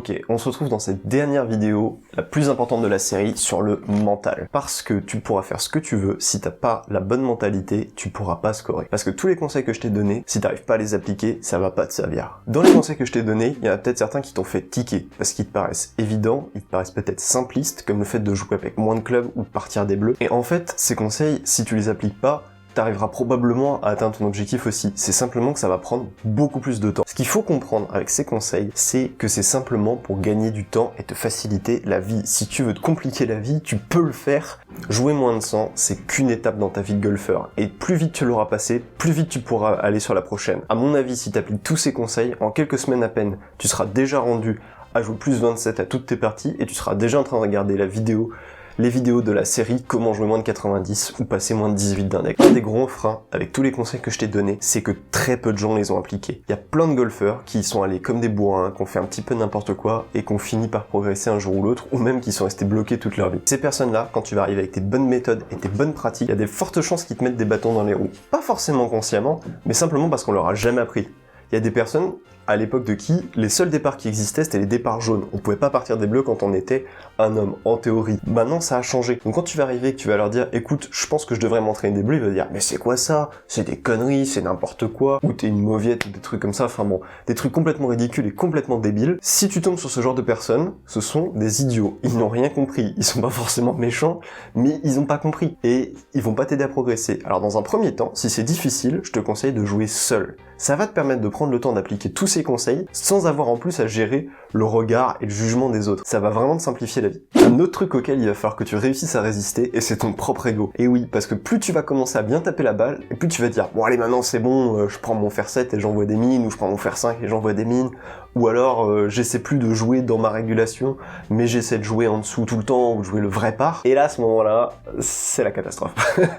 Ok, on se retrouve dans cette dernière vidéo, la plus importante de la série, sur le mental. Parce que tu pourras faire ce que tu veux, si t'as pas la bonne mentalité, tu pourras pas scorer. Parce que tous les conseils que je t'ai donnés, si t'arrives pas à les appliquer, ça va pas te servir. Dans les conseils que je t'ai donnés, il y en a peut-être certains qui t'ont fait tiquer, parce qu'ils te paraissent évidents, ils te paraissent peut-être simplistes, comme le fait de jouer avec moins de clubs ou de partir des bleus. Et en fait, ces conseils, si tu les appliques pas, t'arriveras probablement à atteindre ton objectif aussi. C'est simplement que ça va prendre beaucoup plus de temps. Ce qu'il faut comprendre avec ces conseils, c'est que c'est simplement pour gagner du temps et te faciliter la vie. Si tu veux te compliquer la vie, tu peux le faire. Jouer moins de 100, c'est qu'une étape dans ta vie de golfeur. Et plus vite tu l'auras passé, plus vite tu pourras aller sur la prochaine. À mon avis, si tu appliques tous ces conseils, en quelques semaines à peine, tu seras déjà rendu à jouer plus 27 à toutes tes parties et tu seras déjà en train de regarder les vidéos de la série Comment jouer moins de 90 ou passer moins de 18 d'un deck. Un des gros freins avec tous les conseils que je t'ai donnés, c'est que très peu de gens les ont appliqués. Il y a plein de golfeurs qui y sont allés comme des bourrins, qui ont fait un petit peu n'importe quoi et qui ont fini par progresser un jour ou l'autre, ou même qui sont restés bloqués toute leur vie. Ces personnes-là, quand tu vas arriver avec tes bonnes méthodes et tes bonnes pratiques, il y a des fortes chances qu'ils te mettent des bâtons dans les roues. Pas forcément consciemment, mais simplement parce qu'on leur a jamais appris. Il y a des personnes, à l'époque de qui, les seuls départs qui existaient, c'était les départs jaunes. On pouvait pas partir des bleus quand on était un homme, en théorie. Maintenant, ça a changé. Donc quand tu vas arriver et que tu vas leur dire, écoute, je pense que je devrais m'entraîner des bleus, il va dire, mais c'est quoi ça? C'est des conneries, c'est n'importe quoi. Ou t'es une mauviette, ou des trucs comme ça. Enfin bon, des trucs complètement ridicules et complètement débiles. Si tu tombes sur ce genre de personnes, ce sont des idiots. Ils n'ont rien compris. Ils sont pas forcément méchants, mais ils ont pas compris. Et ils vont pas t'aider à progresser. Alors dans un premier temps, si c'est difficile, je te conseille de jouer seul. Ça va te permettre de prendre le temps d'appliquer tous ces conseils sans avoir en plus à gérer le regard et le jugement des autres. Ça va vraiment te simplifier la vie. Un autre truc auquel il va falloir que tu réussisses à résister, et c'est ton propre ego. Et oui, parce que plus tu vas commencer à bien taper la balle, et plus tu vas dire, bon allez maintenant c'est bon, je prends mon fer 7 et j'envoie des mines, ou je prends mon fer 5 et j'envoie des mines, ou alors j'essaie plus de jouer dans ma régulation, mais j'essaie de jouer en dessous tout le temps, ou de jouer le vrai par. Et là, à ce moment-là, c'est la catastrophe.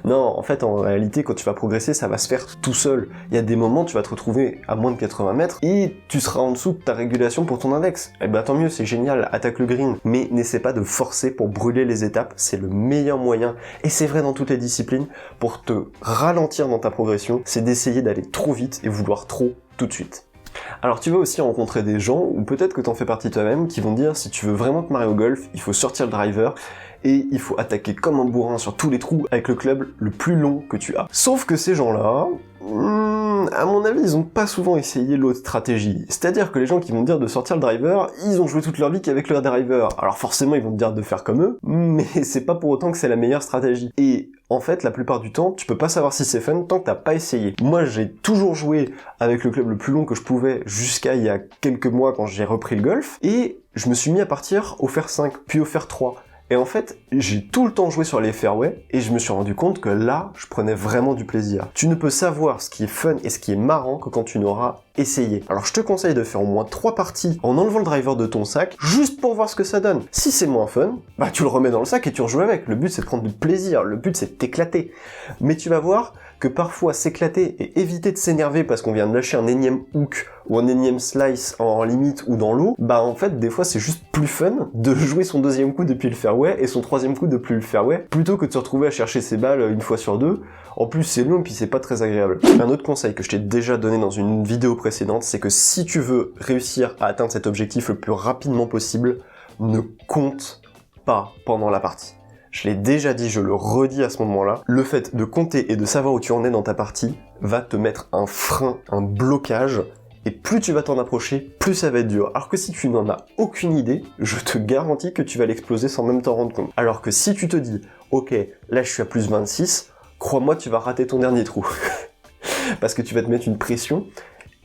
Non, en fait, en réalité, quand tu vas progresser, ça va se faire tout seul. Il y a des moments, tu vas te retrouver à moins de 80 mètres, et tu seras en dessous de ta régulation pour ton index. Eh ben tant mieux, c'est génial, attaque le green. Mais n'essaie pas de forcer pour brûler les étapes, c'est le meilleur moyen, et c'est vrai dans toutes les disciplines, pour te ralentir dans ta progression, c'est d'essayer d'aller trop vite et vouloir trop tout de suite. Alors tu vas aussi rencontrer des gens, ou peut-être que t'en fais partie toi-même, qui vont dire si tu veux vraiment te marrer au golf, il faut sortir le driver, et il faut attaquer comme un bourrin sur tous les trous avec le club le plus long que tu as. Sauf que ces gens-là, à mon avis, ils ont pas souvent essayé l'autre stratégie. C'est-à-dire que les gens qui vont te dire de sortir le driver, ils ont joué toute leur vie qu'avec leur driver. Alors forcément, ils vont te dire de faire comme eux, mais c'est pas pour autant que c'est la meilleure stratégie. Et en fait, la plupart du temps, tu peux pas savoir si c'est fun tant que t'as pas essayé. Moi, j'ai toujours joué avec le club le plus long que je pouvais jusqu'à il y a quelques mois quand j'ai repris le golf, et je me suis mis à partir au fer 5, puis au fer 3. Et en fait, j'ai tout le temps joué sur les fairways, et je me suis rendu compte que là, je prenais vraiment du plaisir. Tu ne peux savoir ce qui est fun et ce qui est marrant que quand tu n'auras essayé. Alors je te conseille de faire au moins 3 parties en enlevant le driver de ton sac, juste pour voir ce que ça donne. Si c'est moins fun, bah tu le remets dans le sac et tu rejoues avec. Le but c'est de prendre du plaisir, le but c'est de t'éclater. Mais tu vas voir que parfois s'éclater et éviter de s'énerver parce qu'on vient de lâcher un énième hook ou un énième slice en limite ou dans l'eau, bah en fait des fois c'est juste plus fun de jouer son deuxième coup depuis le fairway et son troisième coup depuis le fairway, plutôt que de se retrouver à chercher ses balles une fois sur deux. En plus c'est long et puis c'est pas très agréable. Un autre conseil que je t'ai déjà donné dans une vidéo précédente, c'est que si tu veux réussir à atteindre cet objectif le plus rapidement possible, ne compte pas pendant la partie. Je l'ai déjà dit, je le redis à ce moment-là, le fait de compter et de savoir où tu en es dans ta partie va te mettre un frein, un blocage, et plus tu vas t'en approcher, plus ça va être dur. Alors que si tu n'en as aucune idée, je te garantis que tu vas l'exploser sans même t'en rendre compte. Alors que si tu te dis, ok, là je suis à plus 26, crois-moi, tu vas rater ton dernier trou. Parce que tu vas te mettre une pression,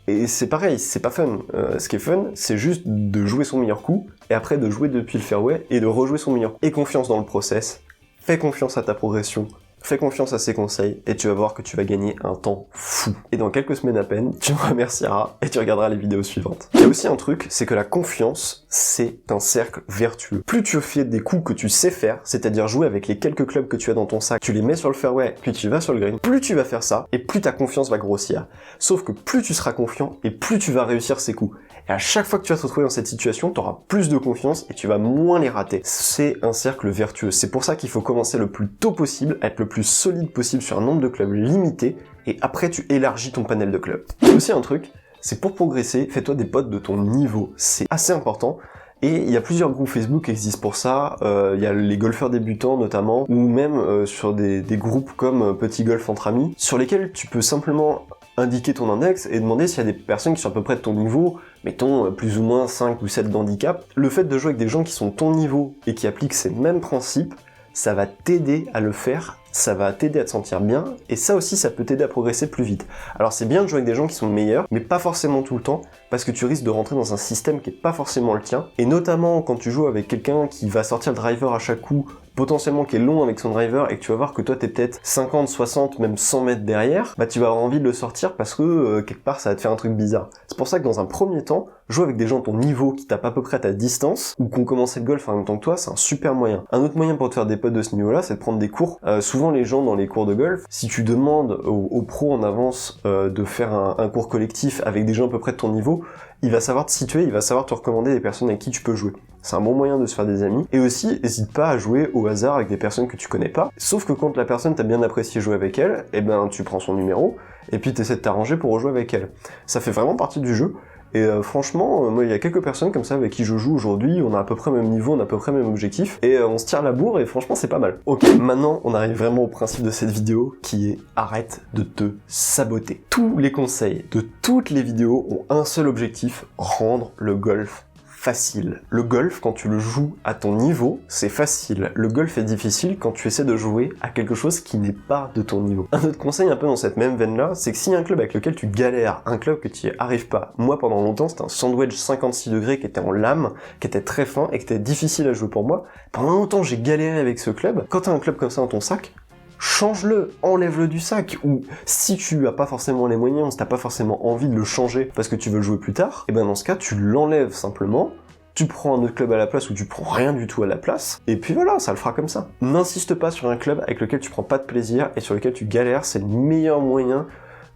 et c'est pareil, c'est pas fun. Ce qui est fun, c'est juste de jouer son meilleur coup, et après de jouer depuis le fairway, et de rejouer son meilleur coup. Et confiance dans le process, fais confiance à ta progression, fais confiance à ses conseils, et tu vas voir que tu vas gagner un temps fou. Et dans quelques semaines à peine, tu me remercieras, et tu regarderas les vidéos suivantes. Il y a aussi un truc, c'est que la confiance, c'est un cercle vertueux. Plus tu fais des coups que tu sais faire, c'est-à-dire jouer avec les quelques clubs que tu as dans ton sac, tu les mets sur le fairway, puis tu vas sur le green, plus tu vas faire ça, et plus ta confiance va grossir. Sauf que plus tu seras confiant, et plus tu vas réussir ces coups. Et à chaque fois que tu vas te retrouver dans cette situation, tu auras plus de confiance et tu vas moins les rater. C'est un cercle vertueux. C'est pour ça qu'il faut commencer le plus tôt possible, être le plus solide possible sur un nombre de clubs limité, et après tu élargis ton panel de clubs. Il y a aussi un truc, c'est pour progresser, fais-toi des potes de ton niveau. C'est assez important. Et il y a plusieurs groupes Facebook qui existent pour ça, il y a les golfeurs débutants notamment, ou même sur des groupes comme Petit Golf entre amis, sur lesquels tu peux simplement indiquer ton index et demander s'il y a des personnes qui sont à peu près de ton niveau, mettons plus ou moins 5 ou 7 d'handicap. Le fait de jouer avec des gens qui sont ton niveau et qui appliquent ces mêmes principes, ça va t'aider à le faire, ça va t'aider à te sentir bien, et ça aussi ça peut t'aider à progresser plus vite. Alors c'est bien de jouer avec des gens qui sont meilleurs, mais pas forcément tout le temps, parce que tu risques de rentrer dans un système qui est pas forcément le tien, et notamment quand tu joues avec quelqu'un qui va sortir le driver à chaque coup, potentiellement qui est long avec son driver, et que tu vas voir que toi t'es peut-être 50, 60, même 100 mètres derrière, bah tu vas avoir envie de le sortir parce que quelque part ça va te faire un truc bizarre. C'est pour ça que dans un premier temps, jouer avec des gens de ton niveau qui tapent à peu près à ta distance, ou qui ont commencé le golf en même temps que toi, c'est un super moyen. Un autre moyen pour te faire des potes de ce niveau-là, c'est de prendre des cours. Souvent les gens dans les cours de golf, si tu demandes aux pros en avance de faire un cours collectif avec des gens à peu près de ton niveau, il va savoir te situer, il va savoir te recommander des personnes avec qui tu peux jouer. C'est un bon moyen de se faire des amis. Et aussi, n'hésite pas à jouer au hasard avec des personnes que tu connais pas. Sauf que quand la personne t'a bien apprécié jouer avec elle, eh ben tu prends son numéro, et puis t'essaies de t'arranger pour rejouer avec elle. Ça fait vraiment partie du jeu. Et franchement, moi il y a quelques personnes comme ça avec qui je joue aujourd'hui, on a à peu près le même niveau, on a à peu près le même objectif, et on se tire la bourre, et franchement c'est pas mal. Ok, maintenant on arrive vraiment au principe de cette vidéo, qui est arrête de te saboter. Tous les conseils de toutes les vidéos ont un seul objectif, rendre le golf facile. Le golf, quand tu le joues à ton niveau, c'est facile. Le golf est difficile quand tu essaies de jouer à quelque chose qui n'est pas de ton niveau. Un autre conseil un peu dans cette même veine-là, c'est que s'il y a un club avec lequel tu galères, un club que tu n'y arrives pas, moi pendant longtemps c'était un sandwich 56 degrés qui était en lame, qui était très fin et qui était difficile à jouer pour moi. Pendant longtemps j'ai galéré avec ce club. Quand tu as un club comme ça dans ton sac, change-le, enlève-le du sac, ou si tu as pas forcément les moyens, ou si t'as pas forcément envie de le changer parce que tu veux le jouer plus tard, et ben dans ce cas tu l'enlèves simplement, tu prends un autre club à la place ou tu prends rien du tout à la place, et puis voilà, ça le fera comme ça. N'insiste pas sur un club avec lequel tu prends pas de plaisir et sur lequel tu galères, c'est le meilleur moyen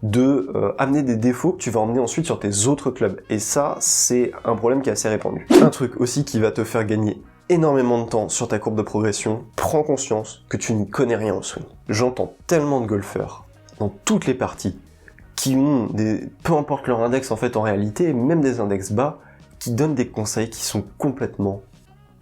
de amener des défauts que tu vas emmener ensuite sur tes autres clubs, et ça c'est un problème qui est assez répandu. Un truc aussi qui va te faire gagner énormément de temps sur ta courbe de progression, prends conscience que tu n'y connais rien au swing. J'entends tellement de golfeurs, dans toutes les parties, qui ont peu importe leur index en fait en réalité, même des index bas, qui donnent des conseils qui sont complètement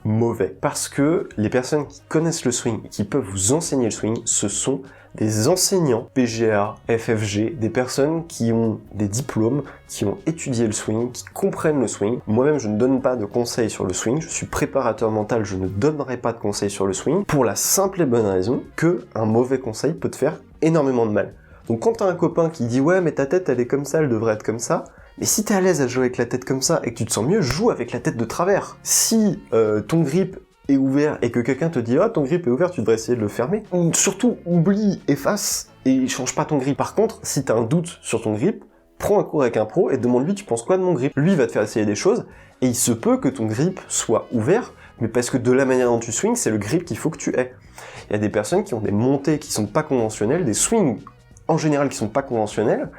mauvais. Parce que les personnes qui connaissent le swing et qui peuvent vous enseigner le swing, ce sont des enseignants PGA, FFG, des personnes qui ont des diplômes, qui ont étudié le swing, qui comprennent le swing. Moi-même, je ne donne pas de conseils sur le swing, je suis préparateur mental, je ne donnerai pas de conseils sur le swing, pour la simple et bonne raison que un mauvais conseil peut te faire énormément de mal. Donc quand t'as un copain qui dit « Ouais, mais ta tête, elle est comme ça, elle devrait être comme ça », mais si t'es à l'aise à jouer avec la tête comme ça et que tu te sens mieux, joue avec la tête de travers. Si ton grip est ouvert et que quelqu'un te dit « Ah, ton grip est ouvert, tu devrais essayer de le fermer », surtout oublie, efface et change pas ton grip. Par contre, si t'as un doute sur ton grip, prends un cours avec un pro et demande-lui « Tu penses quoi de mon grip ?» Lui, il va te faire essayer des choses et il se peut que ton grip soit ouvert, mais parce que de la manière dont tu swings, c'est le grip qu'il faut que tu aies. Il y a des personnes qui ont des montées qui sont pas conventionnelles, des swings en général qui sont pas conventionnels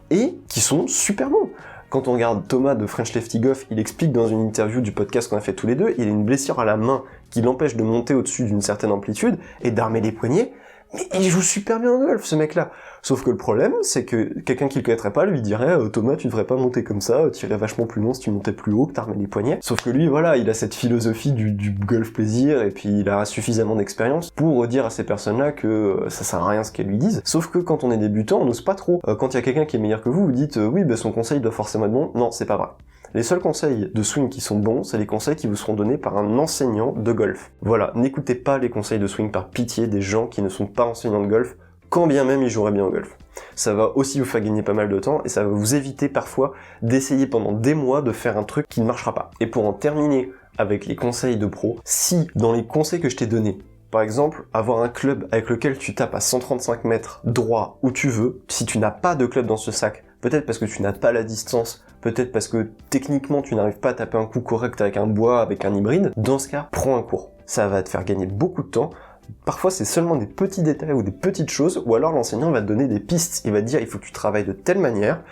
et qui sont super bons. Quand on regarde Thomas de French Lefty Golf, il explique dans une interview du podcast qu'on a fait tous les deux, il a une blessure à la main qui l'empêche de monter au-dessus d'une certaine amplitude et d'armer les poignets, mais il joue super bien au golf ce mec-là. Sauf que le problème, c'est que quelqu'un qui le connaîtrait pas lui dirait Thomas, tu devrais pas monter comme ça, tu irais vachement plus loin si tu montais plus haut, que t'armais les poignets. Sauf que lui, voilà, il a cette philosophie du golf plaisir, et puis il a suffisamment d'expérience pour dire à ces personnes-là que ça sert à rien ce qu'elles lui disent. Sauf que quand on est débutant, on n'ose pas trop. Quand il y a quelqu'un qui est meilleur que vous dites oui, bah son conseil doit forcément être bon. Non, c'est pas vrai. Les seuls conseils de swing qui sont bons, c'est les conseils qui vous seront donnés par un enseignant de golf. Voilà, n'écoutez pas les conseils de swing par pitié des gens qui ne sont pas enseignants de golf, quand bien même ils joueraient bien au golf. Ça va aussi vous faire gagner pas mal de temps et ça va vous éviter parfois d'essayer pendant des mois de faire un truc qui ne marchera pas. Et pour en terminer avec les conseils de pro, si dans les conseils que je t'ai donnés, par exemple, avoir un club avec lequel tu tapes à 135 mètres droit où tu veux, si tu n'as pas de club dans ce sac, peut-être parce que tu n'as pas la distance, peut-être parce que techniquement tu n'arrives pas à taper un coup correct avec un bois, avec un hybride, dans ce cas, prends un cours. Ça va te faire gagner beaucoup de temps. Parfois c'est seulement des petits détails ou des petites choses, ou alors l'enseignant va te donner des pistes, il va te dire il faut que tu travailles de telle manière.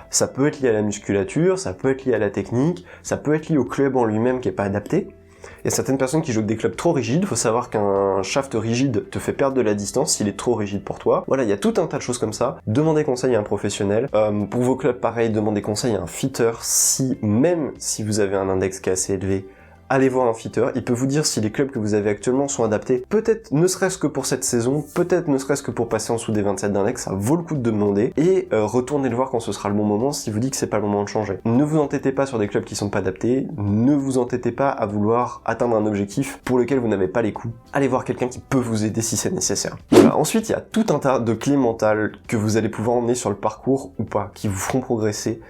Ça peut être lié à la musculature, ça peut être lié à la technique, ça peut être lié au club en lui-même qui est pas adapté. Il y a certaines personnes qui jouent avec des clubs trop rigides, faut savoir qu'un shaft rigide te fait perdre de la distance s'il est trop rigide pour toi. Voilà, il y a tout un tas de choses comme ça. Demandez conseil à un professionnel. Pour vos clubs, pareil, demandez conseil à un fitter. Même si vous avez un index qui est assez élevé, allez voir un fitter, il peut vous dire si les clubs que vous avez actuellement sont adaptés, peut-être ne serait-ce que pour cette saison, peut-être ne serait-ce que pour passer en dessous des 27 d'index, ça vaut le coup de demander, et retournez le voir quand ce sera le bon moment si vous dit que c'est pas le moment de changer. Ne vous entêtez pas sur des clubs qui sont pas adaptés, ne vous entêtez pas à vouloir atteindre un objectif pour lequel vous n'avez pas les coups. Allez voir quelqu'un qui peut vous aider si c'est nécessaire. Voilà. Ensuite, il y a tout un tas de clés mentales que vous allez pouvoir emmener sur le parcours ou pas, qui vous feront progresser.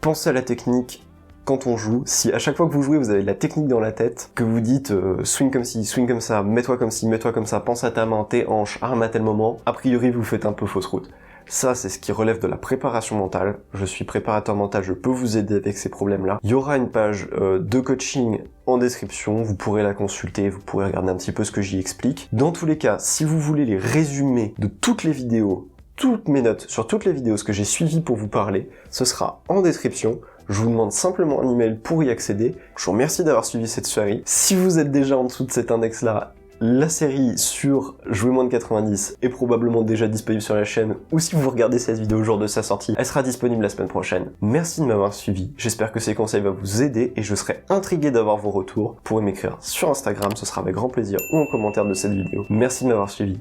Pensez à la technique quand on joue. Si à chaque fois que vous jouez, vous avez de la technique dans la tête, que vous dites swing comme ci, swing comme ça, mets-toi comme ci, mets-toi comme ça, pense à ta main, tes hanches, arme à tel moment, a priori vous faites un peu fausse route. Ça, c'est ce qui relève de la préparation mentale. Je suis préparateur mental, je peux vous aider avec ces problèmes-là. Il y aura une page de coaching en description, vous pourrez la consulter, vous pourrez regarder un petit peu ce que j'y explique. Dans tous les cas, si vous voulez les résumés de toutes les vidéos, toutes mes notes sur toutes les vidéos, ce que j'ai suivi pour vous parler, ce sera en description. Je vous demande simplement un email pour y accéder. Je vous remercie d'avoir suivi cette série. Si vous êtes déjà en dessous de cet index-là, la série sur jouer moins de 90 est probablement déjà disponible sur la chaîne, ou si vous regardez cette vidéo au jour de sa sortie, elle sera disponible la semaine prochaine. Merci de m'avoir suivi, j'espère que ces conseils vont vous aider et je serai intrigué d'avoir vos retours. Vous pourrez m'écrire sur Instagram, ce sera avec grand plaisir, ou en commentaire de cette vidéo. Merci de m'avoir suivi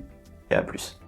et à plus.